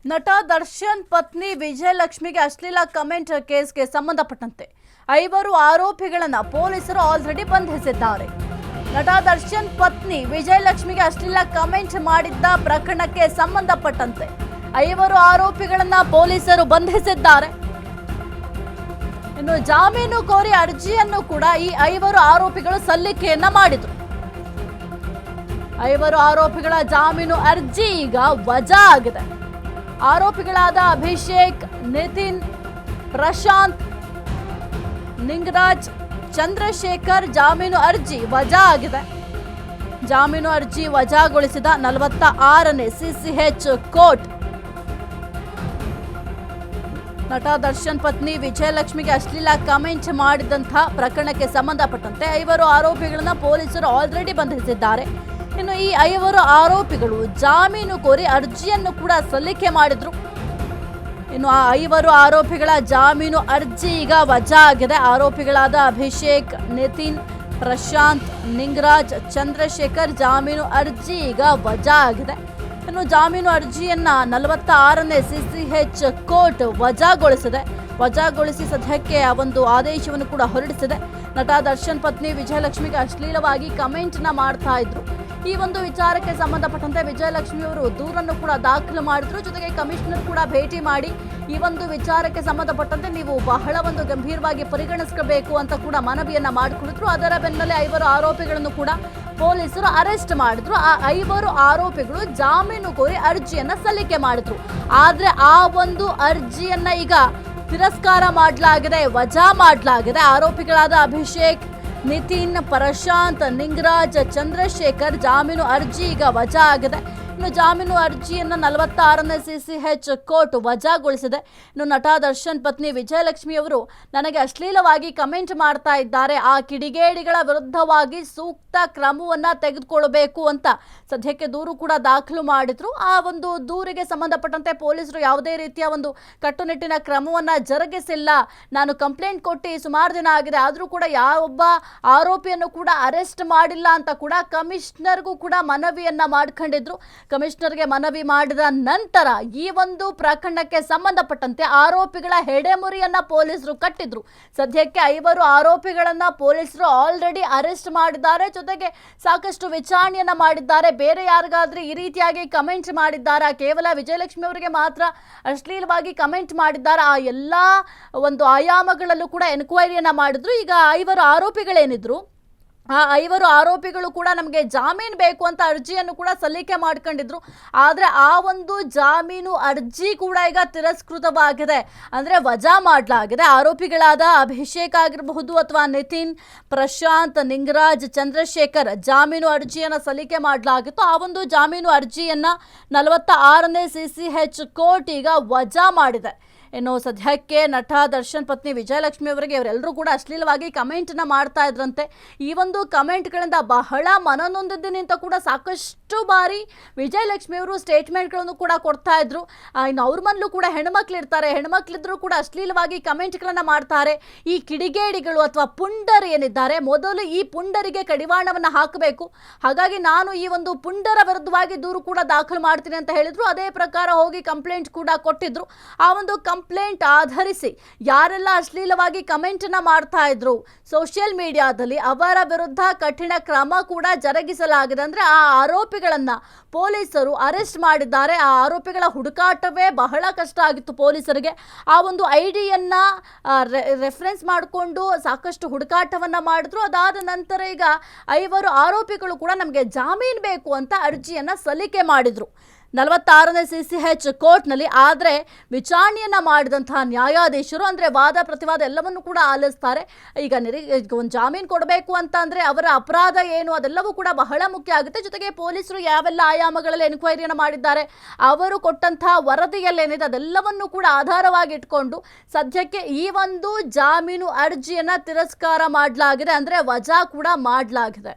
ನಟ ದರ್ಶನ್ ಪತ್ನಿ ವಿಜಯಲಕ್ಷ್ಮಿಗೆ ಅಶ್ಲೀಲ ಕಮೆಂಟ್ ಕೇಸ್ಗೆ ಸಂಬಂಧಪಟ್ಟಂತೆ 5 ಆರೋಪಿಗಳನ್ನು ಪೊಲೀಸರು ಆಲ್ರೆಡಿ ಬಂಧಿಸಿದ್ದಾರೆ. ನಟ ದರ್ಶನ್ ಪತ್ನಿ ವಿಜಯಲಕ್ಷ್ಮಿಗೆ ಅಶ್ಲೀಲ ಕಮೆಂಟ್ ಮಾಡಿದ್ದ ಪ್ರಕರಣಕ್ಕೆ ಸಂಬಂಧಪಟ್ಟಂತೆ 5 ಆರೋಪಿಗಳನ್ನು ಪೊಲೀಸರು ಬಂಧಿಸಿದ್ದಾರೆ. ಇನ್ನು ಜಾಮೀನು ಕೋರಿ ಅರ್ಜಿಯನ್ನು ಕೂಡ ಈ 5 ಆರೋಪಿಗಳು ಸಲ್ಲಿಕೆಯನ್ನ ಮಾಡಿದರು. 5 ಆರೋಪಿಗಳ ಜಾಮೀನು ಅರ್ಜಿ ಈಗ ವಜಾ ಆಗಿದೆ. ಆರೋಪಿಗಳಾದ ಅಭಿಷೇಕ್, ನಿತಿನ್, ಪ್ರಶಾಂತ್, ನಿಂಗರಾಜ್, ಚಂದ್ರಶೇಖರ್ ಜಾಮೀನು ಅರ್ಜಿ ವಜಾ ಆಗಿದೆ. ಜಾಮೀನು ಅರ್ಜಿ ವಜಾಗೊಳಿಸಿದ 46ನೇ ಸಿಸಿಎಚ್ ಕೋರ್ಟ್ ನಟ ದರ್ಶನ್ ಪತ್ನಿ ವಿಜಯಲಕ್ಷ್ಮಿಗೆ ಅಶ್ಲೀಲ ಕಮೆಂಟ್ ಮಾಡಿದಂತಹ ಪ್ರಕರಣಕ್ಕೆ ಸಂಬಂಧಪಟ್ಟಂತೆ 5 ಆರೋಪಿಗಳನ್ನು ಪೊಲೀಸರು ಆಲ್ರೆಡಿ ಬಂಧಿಸಿದ್ದಾರೆ. ಇನ್ನು ಈ 5 ಆರೋಪಿಗಳು ಜಾಮೀನು ಕೋರಿ ಅರ್ಜಿಯನ್ನು ಕೂಡ ಸಲ್ಲಿಕೆ ಮಾಡಿದ್ರು. ಇನ್ನು ಆ 5 ಆರೋಪಿಗಳ ಜಾಮೀನು ಅರ್ಜಿ ಈಗ ವಜಾ ಆಗಿದೆ. ಆರೋಪಿಗಳಾದ ಅಭಿಷೇಕ್, ನಿತಿನ್, ಪ್ರಶಾಂತ್, ನಿಂಗರಾಜ್, ಚಂದ್ರಶೇಖರ್ ಜಾಮೀನು ಅರ್ಜಿ ಈಗ ವಜಾ ಆಗಿದೆ. ಇನ್ನು ಜಾಮೀನು ಅರ್ಜಿಯನ್ನ 46ನೇ ಸಿಸಿಎಚ್ ಕೋರ್ಟ್ ವಜಾಗೊಳಿಸಿ ಸದ್ಯಕ್ಕೆ ಆ ಒಂದು ಆದೇಶವನ್ನು ಕೂಡ ಹೊರಡಿಸಿದೆ. ನಟ ದರ್ಶನ್ ಪತ್ನಿ ವಿಜಯಲಕ್ಷ್ಮಿಗೆ ಅಶ್ಲೀಲವಾಗಿ ಕಮೆಂಟ್ನ ಮಾಡ್ತಾ ಇದ್ರು. ಈ ಒಂದು ವಿಚಾರಕ್ಕೆ ಸಂಬಂಧಪಟ್ಟಂತೆ ವಿಜಯಲಕ್ಷ್ಮಿ ಅವರು ದೂರನ್ನು ಕೂಡ ದಾಖಲು ಮಾಡಿದ್ರು. ಜೊತೆಗೆ ಕಮಿಷನರ್ ಕೂಡ ಭೇಟಿ ಮಾಡಿ ಈ ಒಂದು ವಿಚಾರಕ್ಕೆ ಸಂಬಂಧಪಟ್ಟಂತೆ ನೀವು ಬಹಳ ಒಂದು ಗಂಭೀರವಾಗಿ ಪರಿಗಣಿಸಬೇಕು ಅಂತ ಕೂಡ ಮನವಿಯನ್ನ ಮಾಡಿಕೊಂಡಿದ್ರು. ಅದರ ಬೆನ್ನಲ್ಲೇ 5 ಆರೋಪಿಗಳನ್ನು ಕೂಡ ಪೊಲೀಸರು ಅರೆಸ್ಟ್ ಮಾಡಿದ್ರು. ಆ 5 ಆರೋಪಿಗಳು ಜಾಮೀನು ಕೋರಿ ಅರ್ಜಿಯನ್ನ ಸಲ್ಲಿಕೆ ಮಾಡಿದ್ರು. ಆದ್ರೆ ಆ ಒಂದು ಅರ್ಜಿಯನ್ನ ಈಗ ತಿರಸ್ಕಾರ ಮಾಡಲಾಗಿದೆ, ವಜಾ ಮಾಡಲಾಗಿದೆ. ಆರೋಪಿಗಳಾದ ಅಭಿಷೇಕ್, ನಿತಿನ್, ಪ್ರಶಾಂತ್, ನಿಂಗರಾಜ್, ಚಂದ್ರಶೇಖರ್ ಜಾಮೀನು ಅರ್ಜಿ ಈಗ ವಜಾ ಆಗಿದೆ. ಇನ್ನು ಜಾಮೀನು ಅರ್ಜಿಯನ್ನು 46ನೇ ಸಿಸಿಎಚ್ ಕೋರ್ಟ್ ವಜಾಗೊಳಿಸಿದೆ. ಇನ್ನು ನಟ ದರ್ಶನ್ ಪತ್ನಿ ವಿಜಯಲಕ್ಷ್ಮಿ ಅವರು ನನಗೆ ಅಶ್ಲೀಲವಾಗಿ ಕಮೆಂಟ್ ಮಾಡ್ತಾ ಇದ್ದಾರೆ, ಆ ಕಿಡಿಗೇಡಿಗಳ ವಿರುದ್ಧವಾಗಿ ಸೂಕ್ತ ಕ್ರಮವನ್ನ ತೆಗೆದುಕೊಳ್ಳಬೇಕು ಅಂತ ಸದ್ಯಕ್ಕೆ ದೂರು ಕೂಡ ದಾಖಲು ಮಾಡಿದ್ರು. ಆ ಒಂದು ದೂರಿಗೆ ಸಂಬಂಧಪಟ್ಟಂತೆ ಪೊಲೀಸರು ಯಾವುದೇ ರೀತಿಯ ಒಂದು ಕಟ್ಟುನಿಟ್ಟಿನ ಕ್ರಮವನ್ನ ಜರುಗಿಸಿಲ್ಲ. ನಾನು ಕಂಪ್ಲೇಂಟ್ ಕೊಟ್ಟು ಸುಮಾರು ದಿನ ಆಗಿದೆ, ಆದರೂ ಕೂಡ ಯಾವೊಬ್ಬ ಆರೋಪಿಯನ್ನು ಕೂಡ ಅರೆಸ್ಟ್ ಮಾಡಿಲ್ಲ ಅಂತ ಕೂಡ ಕಮಿಷನರ್ಗೂ ಕೂಡ ಮನವಿಯನ್ನ ಮಾಡ್ಕೊಂಡಿದ್ರು. ಕಮಿಷನರ್ಗೆ ಮನವಿ ಮಾಡಿದ ನಂತರ ಈ ಒಂದು ಪ್ರಕರಣಕ್ಕೆ ಸಂಬಂಧಪಟ್ಟಂತೆ ಆರೋಪಿಗಳ ಹೆಡೆಮುರಿಯನ್ನ ಪೊಲೀಸರು ಕಟ್ಟಿದ್ರು. ಸದ್ಯಕ್ಕೆ 5 ಆರೋಪಿಗಳನ್ನ ಪೊಲೀಸರು ಆಲ್ರೆಡಿ ಅರೆಸ್ಟ್ ಮಾಡಿದ್ದಾರೆ. ಜೊತೆಗೆ ಸಾಕಷ್ಟು ವಿಚಾರಣೆಯನ್ನ ಮಾಡಿದ್ದಾರೆ. ಬೇರೆ ಯಾರಿಗಾದ್ರೂ ಈ ರೀತಿಯಾಗಿ ಕಮೆಂಟ್ ಮಾಡಿದ್ದಾರಾ, ಕೇವಲ ವಿಜಯಲಕ್ಷ್ಮಿ ಅವರಿಗೆ ಮಾತ್ರ ಅಶ್ಲೀಲವಾಗಿ ಕಮೆಂಟ್ ಮಾಡಿದ್ದಾರೆ, ಆ ಎಲ್ಲಾ ಒಂದು ಆಯಾಮಗಳಲ್ಲೂ ಕೂಡ ಎನ್ಕ್ವೈರಿಯನ್ನ ಮಾಡಿದ್ರು. ಈಗ 5 ಆರೋಪಿಗಳೇನಿದ್ರು ಆ 5 ಆರೋಪಿಗಳು ಕೂಡ ನಮಗೆ ಜಾಮೀನು ಬೇಕು ಅಂತ ಅರ್ಜಿಯನ್ನು ಕೂಡ ಸಲ್ಲಿಕೆ ಮಾಡ್ಕೊಂಡಿದ್ರು. ಆದರೆ ಆ ಒಂದು ಜಾಮೀನು ಅರ್ಜಿ ಕೂಡ ಈಗ ತಿರಸ್ಕೃತವಾಗಿದೆ, ಅಂದರೆ ವಜಾ ಮಾಡಲಾಗಿದೆ. ಆರೋಪಿಗಳಾದ ಅಭಿಷೇಕ್ ಆಗಿರಬಹುದು ಅಥವಾ ನಿತಿನ್, ಪ್ರಶಾಂತ್, ನಿಂಗರಾಜ್, ಚಂದ್ರಶೇಖರ್ ಜಾಮೀನು ಅರ್ಜಿಯನ್ನು ಸಲ್ಲಿಕೆ ಮಾಡಲಾಗಿತ್ತು. ಆ ಒಂದು ಜಾಮೀನು ಅರ್ಜಿಯನ್ನು 46ನೇ ಸಿಸಿಎಚ್ ಕೋರ್ಟ್ ಈಗ ವಜಾ ಮಾಡಿದೆ. ಇನ್ನು ಸದ್ಯಕ್ಕೆ ನಟ ದರ್ಶನ್ ಪತ್ನಿ ವಿಜಯಲಕ್ಷ್ಮಿ ಅವರಿಗೆ ಇವರೆಲ್ಲರೂ ಕೂಡ ಅಶ್ಲೀಲವಾಗಿ ಕಮೆಂಟ್ನ ಮಾಡ್ತಾ ಇದ್ರಂತೆ. ಈ ಒಂದು ಕಮೆಂಟ್ಗಳಿಂದ ಬಹಳ ಮನನೊಂದಿದ್ದೀನಿ ಅಂತ ಕೂಡ ಸಾಕಷ್ಟು ಬಾರಿ ವಿಜಯಲಕ್ಷ್ಮಿ ಅವರು ಸ್ಟೇಟ್ಮೆಂಟ್ಗಳನ್ನು ಕೂಡ ಕೊಡ್ತಾ ಇದ್ರು. ಇನ್ನು ಅವ್ರ ಮನಲ್ಲೂ ಕೂಡ ಹೆಣ್ಮಕ್ಳಿರ್ತಾರೆ, ಹೆಣ್ಮಕ್ಳಿದ್ರು ಕೂಡ ಅಶ್ಲೀಲವಾಗಿ ಕಮೆಂಟ್ಗಳನ್ನು ಮಾಡ್ತಾರೆ. ಈ ಕಿಡಿಗೇಡಿಗಳು ಅಥವಾ ಪುಂಡರ್ ಏನಿದ್ದಾರೆ, ಮೊದಲು ಈ ಪುಂಡರಿಗೆ ಕಡಿವಾಣವನ್ನು ಹಾಕಬೇಕು. ಹಾಗಾಗಿ ನಾನು ಈ ಒಂದು ಪುಂಡರ ವಿರುದ್ಧವಾಗಿ ದೂರು ಕೂಡ ದಾಖಲು ಮಾಡ್ತೀನಿ ಅಂತ ಹೇಳಿದ್ರು. ಅದೇ ಪ್ರಕಾರ ಹೋಗಿ ಕಂಪ್ಲೇಂಟ್ ಕೂಡ ಕೊಟ್ಟಿದ್ರು. ಆ ಒಂದು ಕಂಪ್ಲೇಂಟ್ ಆಧರಿಸಿ ಯಾರೆಲ್ಲ ಅಶ್ಲೀಲವಾಗಿ ಕಮೆಂಟ್ನ ಮಾಡ್ತಾ ಇದ್ರು ಸೋಷಿಯಲ್ ಮೀಡಿಯಾದಲ್ಲಿ ಅವರ ವಿರುದ್ಧ ಕಠಿಣ ಕ್ರಮ ಕೂಡ ಜರುಗಿಸಲಾಗಿದೆ. ಅಂದ್ರೆ ಆ ಆರೋಪಿಗಳನ್ನ ಪೊಲೀಸರು ಅರೆಸ್ಟ್ ಮಾಡಿದ್ದಾರೆ. ಆ ಆರೋಪಿಗಳ ಹುಡುಕಾಟವೇ ಬಹಳ ಕಷ್ಟ ಆಗಿತ್ತು ಪೊಲೀಸರಿಗೆ. ಆ ಒಂದು ಐಡಿಯನ್ನ ರೆಫರೆನ್ಸ್ ಮಾಡಿಕೊಂಡು ಸಾಕಷ್ಟು ಹುಡುಕಾಟವನ್ನ ಮಾಡಿದ್ರು. ಅದಾದ ನಂತರ ಈಗ 5 ಆರೋಪಿಗಳು ಕೂಡ ನಮಗೆ ಜಾಮೀನು ಬೇಕು ಅಂತ ಅರ್ಜಿಯನ್ನ ಸಲ್ಲಿಕೆ ಮಾಡಿದ್ರು 46ನೇ ಸಿಸಿಎಚ್ ಕೋರ್ಟ್ನಲ್ಲಿ. ಆದರೆ ವಿಚಾರಣೆಯನ್ನ ಮಾಡಿದಂತಹ ನ್ಯಾಯಾಧೀಶರು ಅಂದರೆ ವಾದ ಪ್ರತಿವಾದ ಎಲ್ಲವನ್ನೂ ಕೂಡ ಆಲಿಸ್ತಾರೆ. ಈಗ ಒಂದು ಜಾಮೀನು ಕೊಡಬೇಕು ಅಂತ ಅಂದರೆ ಅವರ ಅಪರಾಧ ಏನು ಅದೆಲ್ಲವೂ ಕೂಡ ಬಹಳ ಮುಖ್ಯ ಆಗುತ್ತೆ. ಜೊತೆಗೆ ಪೊಲೀಸರು ಯಾವೆಲ್ಲ ಆಯಾಮಗಳಲ್ಲಿ ಎನ್ಕ್ವೈರಿಯನ್ನು ಮಾಡಿದ್ದಾರೆ, ಅವರು ಕೊಟ್ಟಂತಹ ವರದಿಯಲ್ಲೇನಿದೆ ಅದೆಲ್ಲವನ್ನೂ ಕೂಡ ಆಧಾರವಾಗಿ ಇಟ್ಕೊಂಡು ಸದ್ಯಕ್ಕೆ ಈ ಒಂದು ಜಾಮೀನು ಅರ್ಜಿಯನ್ನು ತಿರಸ್ಕಾರ ಮಾಡಲಾಗಿದೆ, ಅಂದರೆ ವಜಾ ಕೂಡ ಮಾಡಲಾಗಿದೆ.